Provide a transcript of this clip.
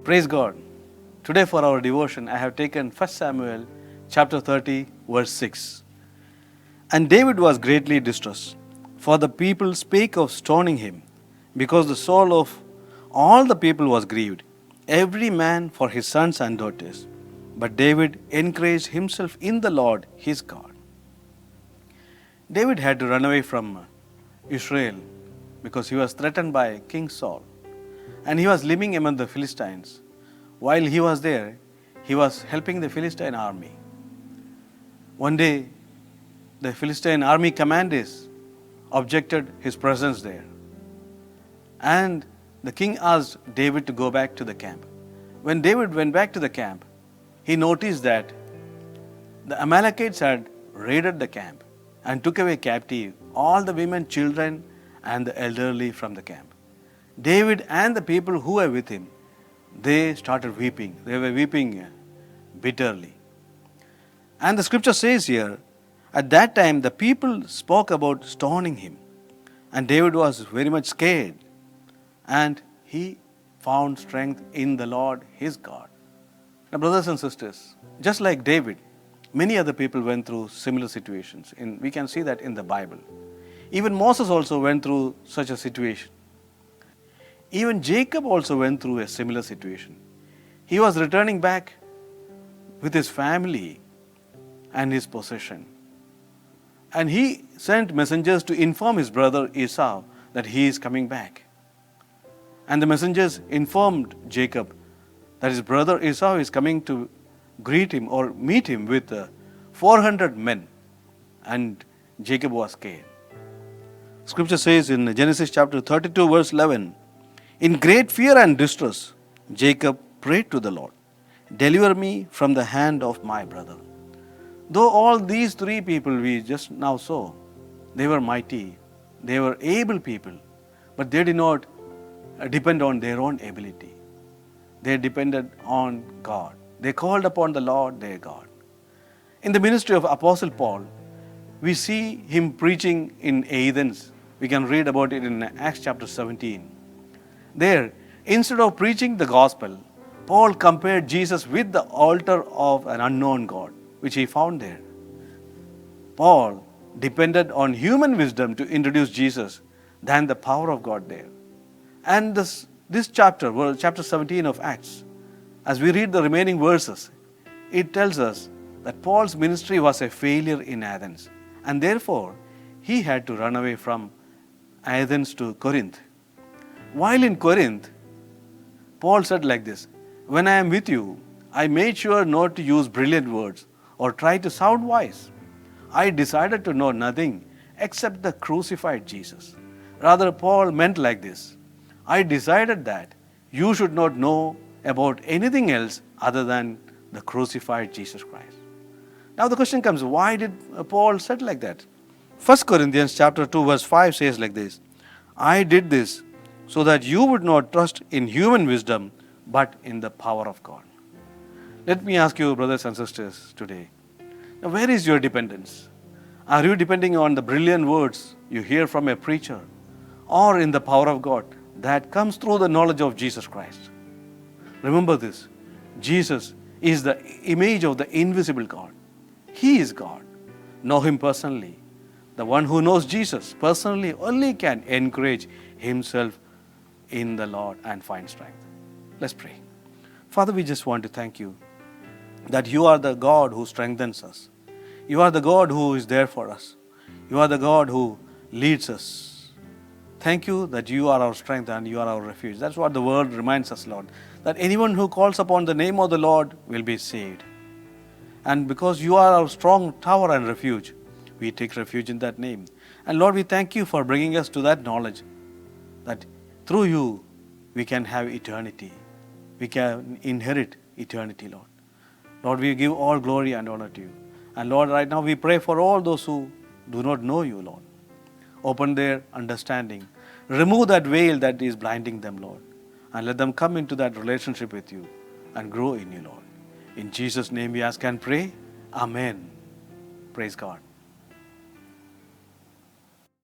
Praise God. Today for our devotion, I have taken 1 Samuel chapter 30, verse 6. And David was greatly distressed, for the people spake of stoning him, because the soul of all the people was grieved, every man for his sons and daughters. But David encouraged himself in the Lord his God. David had to run away from Israel because he was threatened by King Saul. And he was living among the Philistines. While he was there, he was helping the Philistine army. One day, the Philistine army commanders objected his presence there. And the king asked David to go back to the camp. When David went back to the camp, he noticed that the Amalekites had raided the camp and took away captive all the women, children, and the elderly from the camp. David and the people who were with him, they started weeping. They were weeping bitterly. And the scripture says here, at that time the people spoke about stoning him. And David was very much scared. And he found strength in the Lord his God. Now, brothers and sisters, just like David, many other people went through similar situations. We can see that in the Bible. Even Moses also went through such a situation. Even Jacob also went through a similar situation. He was returning back with his family and his possession. And he sent messengers to inform his brother Esau that he is coming back. And the messengers informed Jacob that his brother Esau is coming to greet him or meet him with 400 men. And Jacob was scared. Scripture says in Genesis chapter 32 verse 11, in great fear and distress, Jacob prayed to the Lord, deliver me from the hand of my brother. Though all these three people we just now saw, they were mighty, they were able people, but they did not depend on their own ability. They depended on God. They called upon the Lord their God. In the ministry of Apostle Paul, we see him preaching in Athens. We can read about it in Acts chapter 17. There, instead of preaching the gospel, Paul compared Jesus with the altar of an unknown God, which he found there. Paul depended on human wisdom to introduce Jesus than the power of God there. And this chapter, chapter 17 of Acts, as we read the remaining verses, it tells us that Paul's ministry was a failure in Athens. And therefore, he had to run away from Athens to Corinth. While in Corinth, Paul said like this, when I am with you, I made sure not to use brilliant words or try to sound wise. I decided to know nothing except the crucified Jesus. Rather, Paul meant like this, I decided that you should not know about anything else other than the crucified Jesus Christ. Now the question comes, why did Paul said like that? 1 Corinthians chapter 2 verse 5 says like this, I did this so that you would not trust in human wisdom, but in the power of God. Let me ask you, brothers and sisters, today, now where is your dependence? Are you depending on the brilliant words you hear from a preacher, or in the power of God that comes through the knowledge of Jesus Christ? Remember this, Jesus is the image of the invisible God. He is God. Know Him personally. The one who knows Jesus personally only can encourage himself in the Lord and find strength. Let's pray. Father, we just want to thank you that you are the God who strengthens us. You are the God who is there for us. You are the God who leads us. Thank you that you are our strength and you are our refuge. That's what the word reminds us, Lord, that anyone who calls upon the name of the Lord will be saved. And because you are our strong tower and refuge, we take refuge in that name. And Lord, we thank you for bringing us to that knowledge that through you we can have eternity. We can inherit eternity, Lord. Lord, we give all glory and honor to you. And Lord, right now we pray for all those who do not know you, Lord. Open their understanding. Remove that veil that is blinding them, Lord. And let them come into that relationship with you and grow in you, Lord. In Jesus' name we ask and pray. Amen. Praise God.